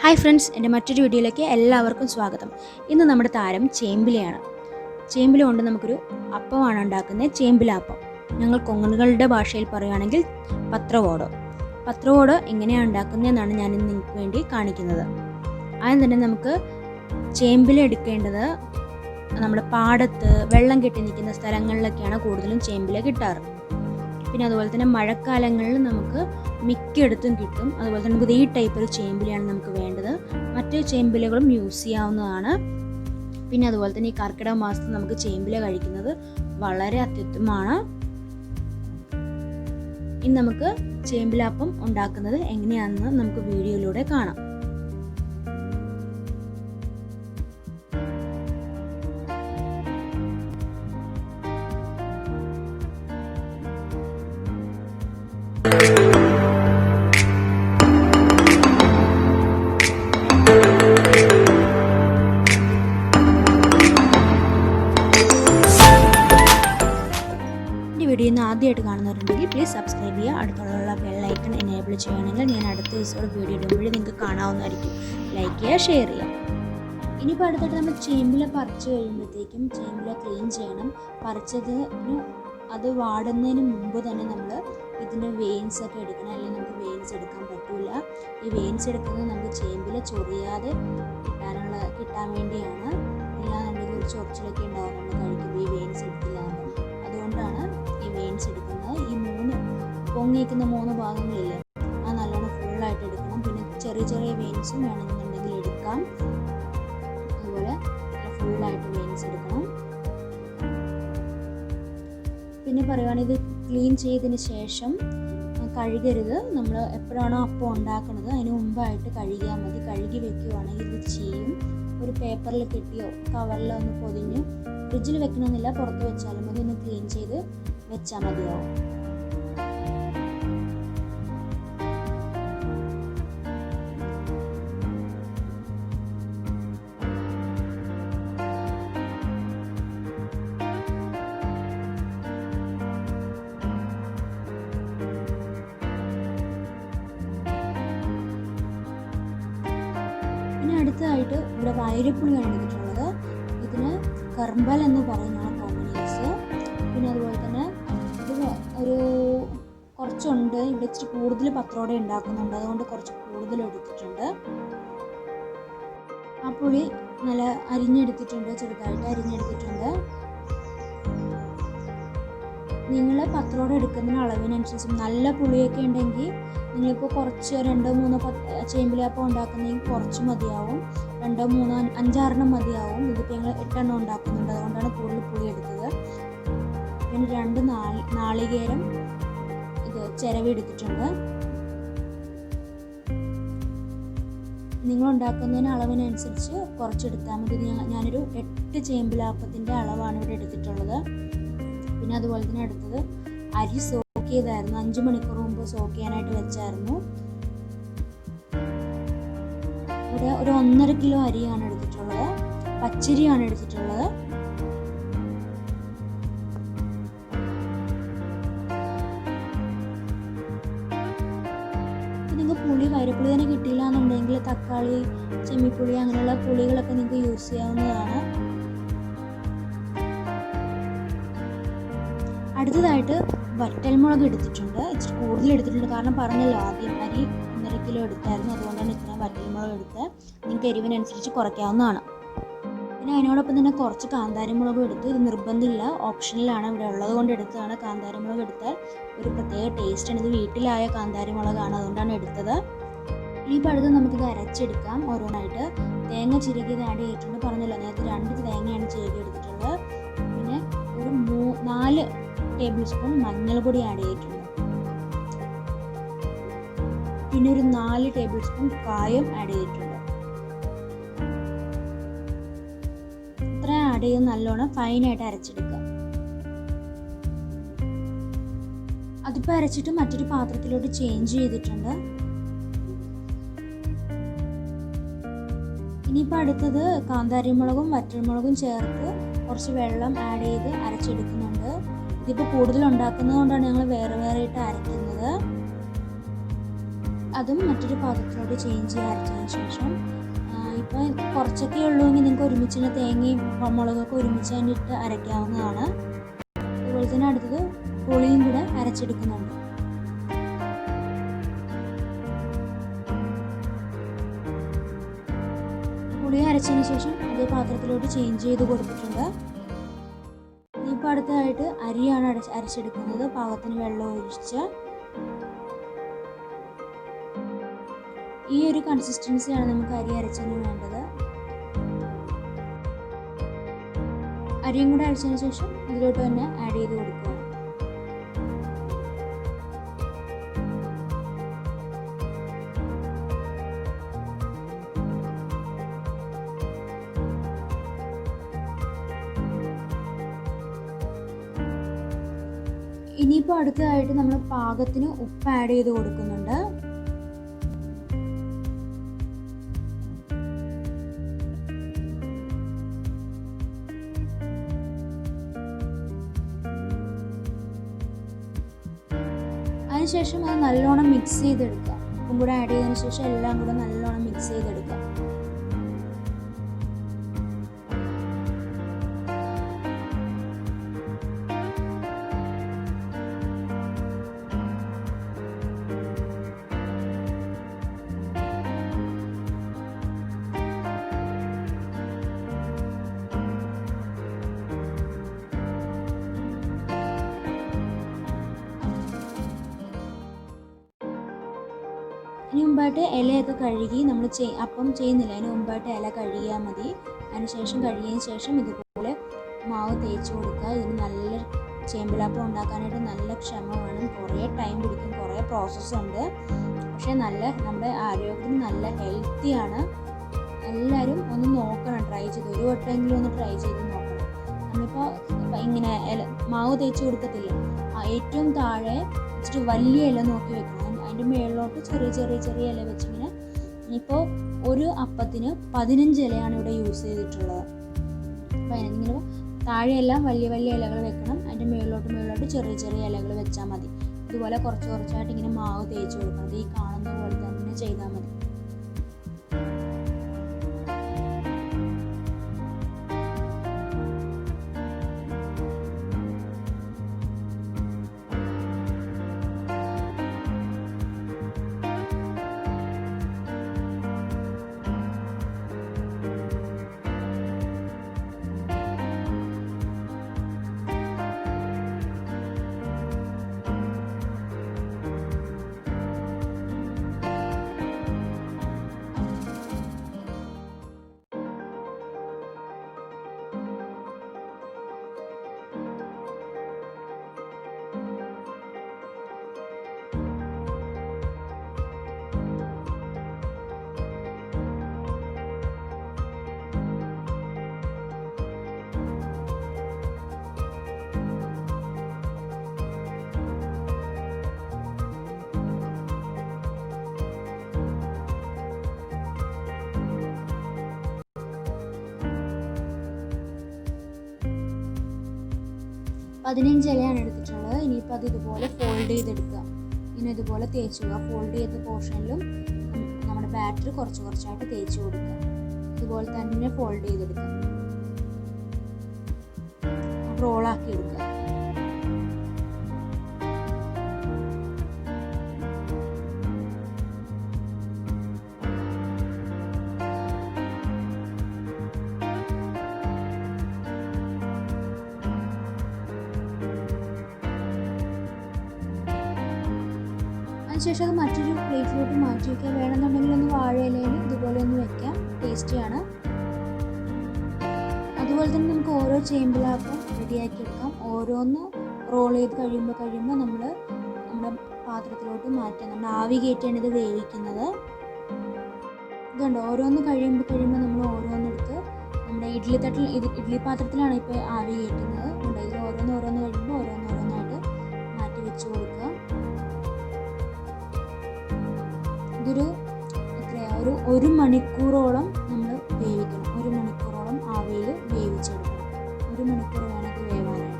Hi friends, എൻ്റെ മറ്റൊരു വീഡിയോയിലേക്ക് എല്ലാവർക്കും സ്വാഗതം. ഇന്ന് നമ്മുടെ താരം ചേമ്പിലയാണ്. ചേമ്പില കൊണ്ട് നമുക്കൊരു അപ്പമാണ് ഉണ്ടാക്കുന്നത്, ചേമ്പില അപ്പം. ഞങ്ങൾ കൊങ്ങണികളുടെ ഭാഷയിൽ പറയുകയാണെങ്കിൽ പത്രവോടോ. പത്രവോടോ എങ്ങനെയാണ് ഉണ്ടാക്കുന്നതെന്നാണ് ഞാൻ ഇന്ന് നിങ്ങൾക്ക് വേണ്ടി കാണിക്കുന്നത്. ആദ്യം തന്നെ നമുക്ക് ചേമ്പില എടുക്കേണ്ടത് നമ്മുടെ പാടത്ത് വെള്ളം കെട്ടി നിൽക്കുന്ന സ്ഥലങ്ങളിലൊക്കെയാണ് കൂടുതലും ചേമ്പില കിട്ടാറ്. പിന്നെ അതുപോലെ തന്നെ മഴക്കാലങ്ങളിൽ നമുക്ക് മിക്കയിടത്തും കിട്ടും. അതുപോലെ തന്നെ നമുക്ക് ഈ ടൈപ്പ് ഒരു ചേമ്പിലയാണ് നമുക്ക് വേണ്ടത്. മറ്റു ചേമ്പിലകളും യൂസ് ചെയ്യാവുന്നതാണ്. പിന്നെ അതുപോലെ തന്നെ ഈ കർക്കിടക മാസത്തിൽ നമുക്ക് ചേമ്പില കഴിക്കുന്നത് വളരെ അത്യുത്തമമാണ്. ഇനി നമുക്ക് ചേമ്പിലാപ്പം ഉണ്ടാക്കുന്നത് എങ്ങനെയാണെന്ന് നമുക്ക് വീഡിയോയിലൂടെ കാണാം. വീഡിയോ ഇന്ന് ആദ്യമായിട്ട് കാണുന്നവരുണ്ടെങ്കിൽ പ്ലീസ് സബ്സ്ക്രൈബ് ചെയ്യുക. അടുത്തുള്ള ബെൽ ഐക്കൺ എനേബിൾ ചെയ്യുകയാണെങ്കിൽ ഞാൻ അടുത്ത ദിവസത്തോടെ വീഡിയോ ഇടുമ്പോഴേ നിങ്ങൾക്ക് കാണാവുന്നതായിരിക്കും. ലൈക്ക് ചെയ്യുക, ഷെയർ ചെയ്യുക. ഇനിയിപ്പോൾ അടുത്തായിട്ട് നമ്മൾ ചേമ്പില പറിച്ച് കഴിയുമ്പോഴത്തേക്കും ചേമ്പില ക്ലീൻ ചെയ്യണം. പറിച്ചതിന് അത് വാടുന്നതിന് മുമ്പ് തന്നെ നമ്മൾ ഇതിൻ്റെ വെയിൻസ് ഒക്കെ എടുക്കണം. അല്ലെങ്കിൽ നമുക്ക് വെയിൻസ് എടുക്കാൻ പറ്റില്ല. ഈ വെയിൻസ് എടുക്കുന്നത് നമുക്ക് ചേമ്പില ചൊറിയാതെ കിട്ടാൻ വേണ്ടിയാണ്. ഇല്ലാന്നുണ്ടെങ്കിൽ ഒരു ചൊറിച്ചിലൊക്കെ ഉണ്ടാവും നമ്മൾ കഴിക്കുമ്പോൾ ഈ വെയിൻസ് എടുത്തില്ല. അതുകൊണ്ടാണ് ഈ വെയിൻസ് എടുക്കുന്നത്. ഈ പൊങ്ങിയിരിക്കുന്ന 3 ഭാഗങ്ങളില്ലേ, അത് നല്ലോണം ഫുള്ളായിട്ട് എടുക്കണം. പിന്നെ ചെറിയ ചെറിയ വെയിൻസും വേണമെന്നുണ്ടെങ്കിൽ എടുക്കാം. അതുപോലെ ഫുള്ളായിട്ട് വെയിൻസ് എടുക്കണം. പിന്നെ പറയുവാണെങ്കിൽ ഇത് ക്ലീൻ ചെയ്തതിന് ശേഷം കഴുകരുത്. നമ്മൾ എപ്പോഴാണോ അപ്പം ഉണ്ടാക്കുന്നത് അതിന് മുമ്പായിട്ട് കഴുകിയാൽ മതി. കഴുകി വെക്കുകയാണെങ്കിൽ ഇത് ചെയ്യും. ഒരു പേപ്പറിൽ കെട്ടിയോ കവറിലോ ഒന്ന് പൊതിഞ്ഞ് ഫ്രിഡ്ജിൽ വെക്കണമെന്നില്ല, പുറത്ത് വെച്ചാലും മതി. ഒന്ന് ക്ലീൻ ചെയ്ത് വെച്ചാൽ മതിയാവും. പിന്നെ അടുത്തതായിട്ട് ഇവിടെ വൈരപ്പുളിയാണ് എടുത്തിട്ടുള്ളത്. ഇതിന് കർമ്പൽ എന്ന് പറയുന്നതാണ് കോമ്പിനേഷൻ. പിന്നെ അതുപോലെ തന്നെ ഇത് ഒരു കുറച്ചുണ്ട്. ഇവിടെ ഇച്ചിരി കൂടുതൽ പത്രോടെ ഉണ്ടാക്കുന്നുണ്ട്, അതുകൊണ്ട് കുറച്ച് കൂടുതൽ എടുത്തിട്ടുണ്ട്. ആ പുളി നല്ല അരിഞ്ഞെടുത്തിട്ടുണ്ട്, ചെറുതായിട്ട് അരിഞ്ഞെടുത്തിട്ടുണ്ട്. നിങ്ങൾ പത്രോടെ എടുക്കുന്ന അളവിനനുസരിച്ച് നല്ല പുളിയൊക്കെ ഉണ്ടെങ്കിൽ നിങ്ങളിപ്പോൾ കുറച്ച് 2-3 ചേമ്പിലാപ്പം ഉണ്ടാക്കുന്നെങ്കിൽ കുറച്ച് മതിയാവും. 2-3 5-6 മതിയാവും. ഇതിപ്പോൾ ഞങ്ങൾ 8 ഉണ്ടാക്കുന്നുണ്ട്, അതുകൊണ്ടാണ് കൂടുതൽ പുളി എടുത്തത്. പിന്നെ 2 നാളികേരം ഇത് ചിരവി എടുത്തിട്ടുണ്ട്. നിങ്ങൾ ഉണ്ടാക്കുന്നതിന് അളവിനനുസരിച്ച് കുറച്ചെടുത്താൽ മതി. ഞാനൊരു 8 ചേമ്പിലാപ്പത്തിൻ്റെ അളവാണ് ഇവിടെ എടുത്തിട്ടുള്ളത്. പിന്നെ അതുപോലെ തന്നെ അടുത്തത് അരി സോക്ക് ചെയ്തായിരുന്നു. 5 മണിക്കൂർ മുമ്പ് സോക്ക് ചെയ്യാനായിട്ട് വെച്ചായിരുന്നു. ഇവിടെ ഒരു 1.5 കിലോ അരിയാണ് എടുത്തിട്ടുള്ളത്. പച്ചരിയാണ് എടുത്തിട്ടുള്ളത്. നിങ്ങൾക്ക് പുളി വൈരപ്പുളി തന്നെ കിട്ടിയില്ല എന്നുണ്ടെങ്കിൽ തക്കാളി, ചെമ്മിപ്പുളി അങ്ങനെയുള്ള പുളികളൊക്കെ നിങ്ങൾക്ക് യൂസ് ചെയ്യാവുന്നതാണ്. അടുത്തതായിട്ട് വറ്റൽമുളക് എടുത്തിട്ടുണ്ട്. ഇച്ചിരി കൂടുതൽ എടുത്തിട്ടുണ്ട്, കാരണം പറഞ്ഞല്ലോ ആദ്യം അരി 1.5 കിലോ എടുത്തായിരുന്നു, അതുകൊണ്ടാണ് ഇത്രയും വറ്റൽമുളക് എടുത്തത്. നിങ്ങൾക്ക് എരിവിനനുസരിച്ച് കുറയ്ക്കാവുന്നതാണ്. പിന്നെ അതിനോടൊപ്പം തന്നെ കുറച്ച് കാന്താരിമുളകും എടുത്തു. ഇത് നിർബന്ധമില്ല, ഓപ്ഷനിലാണ്. ഇവിടെ ഉള്ളത് കൊണ്ട് എടുത്തതാണ്. കാന്താരിമുളക് എടുത്താൽ ഒരു പ്രത്യേക ടേസ്റ്റാണ്. ഇത് വീട്ടിലായ കാന്താരിമുളകാണ്, അതുകൊണ്ടാണ് എടുത്തത്. ഇനിയിപ്പോൾ അടുത്ത് നമുക്കിത് അരച്ചെടുക്കാം ഓരോന്നായിട്ട്. തേങ്ങ ചിരകിയത് ആഡ് ചെയ്തിട്ടുണ്ട്. പറഞ്ഞല്ലോ നേരത്തെ 2 തേങ്ങയാണ് ചിരകി എടുത്തിട്ടുള്ളത്. പിന്നെ ഒരു 4 ടേബിൾ സ്പൂൺ മഞ്ഞൾപ്പൊടി ആഡ് ചെയ്തിട്ടുണ്ട്. പിന്നെ ഒരു 4 ടേബിൾ സ്പൂൺ കായം ആഡ് ചെയ്തിട്ടുണ്ട്. ഇത്ര ആഡ് ചെയ്ത് നല്ലോണം ഫൈനായിട്ട് അരച്ചെടുക്കുക. അതിപ്പോൾ അരച്ചിട്ട് മറ്റൊരു പാത്രത്തിലോട്ട് ചേഞ്ച് ചെയ്തിട്ടുണ്ട്. ഇനിയിപ്പോൾ അടുത്തത് കാന്താരിമുളകും വറ്റൽമുളകും ചേർത്ത് കുറച്ച് വെള്ളം ആഡ് ചെയ്ത് അരച്ചെടുക്കുന്നുണ്ട്. ഇതിപ്പോൾ കൂടുതൽ ഉണ്ടാക്കുന്നത് കൊണ്ടാണ് ഞങ്ങൾ വേറെ വേറെ ഇട്ട് അരയ്ക്കുന്നത്. അതും മറ്റൊരു പാത്രത്തിലോട്ട് ചേഞ്ച് ചെയ്ത് അരച്ചതിന് ശേഷം ഇപ്പം കുറച്ചൊക്കെ ഉള്ളൂവെങ്കിൽ നിങ്ങൾക്ക് ഒരുമിച്ച് തേങ്ങയും മുളകൊക്കെ ഒരുമിച്ച് തന്നെ ഇട്ട് അരയ്ക്കാവുന്നതാണ്. അതുപോലെ തന്നെ അടുത്തത് പുളിയും കൂടെ അരച്ചെടുക്കുന്നുണ്ട്. പുളി അരച്ചതിന് ശേഷം അതേ പാത്രത്തിലോട്ട് ചേഞ്ച് ചെയ്ത് കൊടുത്തിട്ടുണ്ട്. ഇനിയിപ്പോൾ അടുത്തതായിട്ട് അരിയാണ് അരച്ചെടുക്കുന്നത്. പാകത്തിന് വെള്ളം ഒഴിച്ച് ഈ ഒരു കൺസിസ്റ്റൻസിയാണ് നമുക്ക് അരി അരച്ചതിന് വേണ്ടത്. അരിയും കൂടെ അരച്ചതിന് ശേഷം ഇതിലോട്ട് തന്നെ ആഡ് ചെയ്ത് കൊടുക്കുക. ഇനിയിപ്പോൾ അടുത്തതായിട്ട് നമ്മൾ പാകത്തിന് ഉപ്പ് ആഡ് ചെയ്ത് കൊടുക്കുന്നുണ്ട്. അതിനുശേഷം അത് നല്ലോണം മിക്സ് ചെയ്തെടുക്കുക. ഉപ്പും കൂടെ ആഡ് ചെയ്തതിന് ശേഷം എല്ലാം കൂടെ നല്ലോണം മിക്സ് ചെയ്തെടുക്കുക. അതിന് മുമ്പായിട്ട് ഇലയൊക്കെ കഴുകി നമ്മൾ അപ്പം ചെയ്യുന്നില്ല, അതിന് മുമ്പായിട്ട് ഇല കഴുകിയാൽ മതി. അതിനുശേഷം കഴുകിയതിന് ശേഷം ഇതുപോലെ മാവ് തേച്ച് കൊടുക്കുക. ഇതിന് നല്ല ചേമ്പിലാപ്പം ഉണ്ടാക്കാനായിട്ട് നല്ല ക്ഷമ വേണം. കുറേ ടൈം പിടിക്കും, കുറേ പ്രോസസ്സുണ്ട്. പക്ഷേ നമ്മുടെ ആരോഗ്യത്തിന് നല്ല ഹെൽത്തിയാണ്. എല്ലാവരും ഒന്ന് നോക്കണം, ട്രൈ ചെയ്ത് ഒരു വട്ടമെങ്കിലും ഒന്ന് ട്രൈ ചെയ്ത് നോക്കണം. നമ്മളിപ്പോൾ ഇങ്ങനെ മാവ് തേച്ച് കൊടുക്കത്തില്ല, ഏറ്റവും താഴെ ഇച്ചിരി വലിയ ഇല നോക്കി വെക്കണം. അതിൻ്റെ മുകളിലോട്ട് ചെറിയ ചെറിയ ചെറിയ ഇല വെച്ചിങ്ങനെ. ഇനിയിപ്പോൾ ഒരു അപ്പത്തിന് 15 ഇലയാണ് ഇവിടെ യൂസ് ചെയ്തിട്ടുള്ളത്. അപ്പോൾ അതിനിങ്ങനെ താഴെയെല്ലാം വലിയ വലിയ ഇലകൾ വെക്കണം. അതിൻ്റെ മുകളിലോട്ട് ചെറിയ ചെറിയ ഇലകൾ വെച്ചാൽ മതി. ഇതുപോലെ കുറച്ച് കുറച്ചായിട്ട് ഇങ്ങനെ മാവ് തേച്ച് കൊടുക്കണം. ഈ കാണുന്ന പോലെ തന്നെ ചെയ്താൽ മതി. പതിനഞ്ച് ഇലയാണ് എടുത്തിട്ടുള്ളത്. ഇനിയിപ്പോൾ അത് ഇതുപോലെ ഫോൾഡ് ചെയ്തെടുക്കുക. ഇങ്ങനെ ഇതുപോലെ തേച്ച് കൊടുക്കുക. ഫോൾഡ് ചെയ്ത പോർഷനിലും നമ്മുടെ ബാറ്റർ കുറച്ച് കുറച്ചായിട്ട് തേച്ച് കൊടുക്കുക. ഇതുപോലെ തന്നെ ഫോൾഡ് ചെയ്തെടുക്കുക, റോളാക്കി എടുക്കുക. അതിനുശേഷം അത് മറ്റൊരു പ്ലേറ്റിലോട്ട് മാറ്റി വയ്ക്കുക. വേണമെന്നുണ്ടെങ്കിൽ ഒന്ന് വാഴയിലയിൽ ഇതുപോലെ ഒന്ന് വെക്കാം, ടേസ്റ്റിയാണ്. അതുപോലെ തന്നെ നമുക്ക് ഓരോ ചേമ്പിലാപ്പം റെഡിയാക്കി എടുക്കാം. ഓരോന്ന് റോൾ ചെയ്ത് കഴിയുമ്പോൾ നമ്മൾ നമ്മുടെ പാത്രത്തിലോട്ട് മാറ്റാം. നമ്മൾ ആവി കയറ്റിയാണ് ഇത് വേവിക്കുന്നത്. ഇതുണ്ട്, ഓരോന്ന് കഴിയുമ്പോൾ നമ്മൾ ഓരോന്നെടുത്ത് നമ്മുടെ ഇഡ്ഡലി പാത്രത്തിലാണ് ഇപ്പോൾ ആവി കയറ്റുന്നത്. ഉണ്ട്, ഇതിൽ ഓരോന്ന് കഴിയുമ്പോൾ ഓരോന്നായിട്ട് മാറ്റി വെച്ച് കൊടുക്കുക. ഇതൊരു ഒരു മണിക്കൂറോളം നമ്മൾ വേവിക്കണം. 1 മണിക്കൂറോളം ആവിയിൽ വേവിച്ചെടുക്കണം. 1 മണിക്കൂർ വേണം ഇത് വേവാനായിട്ട്.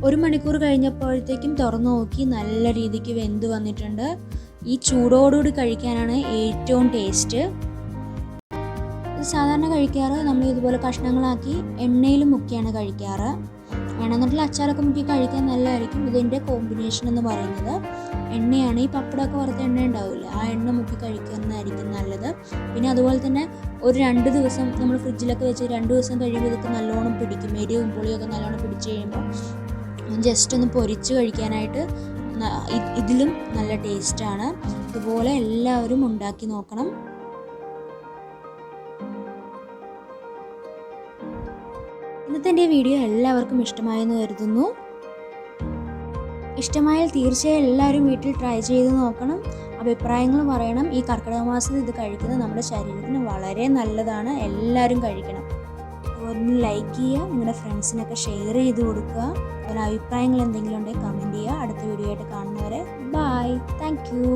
1 മണിക്കൂർ കഴിഞ്ഞപ്പോഴത്തേക്കും തുറന്നു നോക്കി നല്ല രീതിക്ക് വെന്ത് വന്നിട്ടുണ്ട്. ഈ ചൂടോടുകൂടി കഴിക്കാനാണ് ഏറ്റവും ടേസ്റ്റ്. ഇത് സാധാരണ കഴിക്കാറ് നമ്മൾ ഇതുപോലെ കഷ്ണങ്ങളാക്കി എണ്ണയിൽ മുക്കിയാണ് കഴിക്കാറ്. വേണമെന്നുണ്ടെങ്കിൽ അച്ചാറൊക്കെ മുക്കി കഴിക്കാൻ നല്ലതായിരിക്കും. ഇതിൻ്റെ കോമ്പിനേഷൻ എന്ന് പറയുന്നത് എണ്ണയാണ്. ഈ പപ്പടമൊക്കെ വറുത്ത എണ്ണ ഉണ്ടാവില്ല, ആ എണ്ണ മുക്കി കഴിക്കുന്നതായിരിക്കും നല്ലത്. പിന്നെ അതുപോലെ തന്നെ ഒരു 2 ദിവസം നമ്മൾ ഫ്രിഡ്ജിലൊക്കെ വെച്ച് 2 ദിവസം കഴിയുമ്പോൾ ഇതൊക്കെ നല്ലോണം പിടിക്കും. എരിവും പുളിയൊക്കെ നല്ലോണം പിടിച്ച് കഴിയുമ്പോൾ ജസ്റ്റ് ഒന്ന് പൊരിച്ച് കഴിക്കാനായിട്ട് ഇതിലും നല്ല ടേസ്റ്റാണ്. ഇതുപോലെ എല്ലാവരും ഉണ്ടാക്കി നോക്കണം. ഇന്നത്തെ എൻ്റെ വീഡിയോ എല്ലാവർക്കും ഇഷ്ടമായെന്ന് കരുതുന്നു. ഇഷ്ടമായാൽ തീർച്ചയായും എല്ലാവരും വീട്ടിൽ ട്രൈ ചെയ്ത് നോക്കണം. അഭിപ്രായങ്ങൾ പറയണം. ഈ കർക്കിടക മാസത്തിൽ ഇത് കഴിക്കുന്നത് നമ്മുടെ ശരീരത്തിന് വളരെ നല്ലതാണ്. എല്ലാവരും കഴിക്കണം. ഒന്ന് ലൈക്ക് ചെയ്യുക, നിങ്ങളുടെ ഫ്രണ്ട്സിനൊക്കെ ഷെയർ ചെയ്ത് കൊടുക്കുക. അതുപോലെ അഭിപ്രായങ്ങൾ എന്തെങ്കിലും ഉണ്ടെങ്കിൽ കമൻറ്റ് ചെയ്യുക. അടുത്ത വീഡിയോ ആയിട്ട് കാണുന്നവരെ ബൈ. Thank you.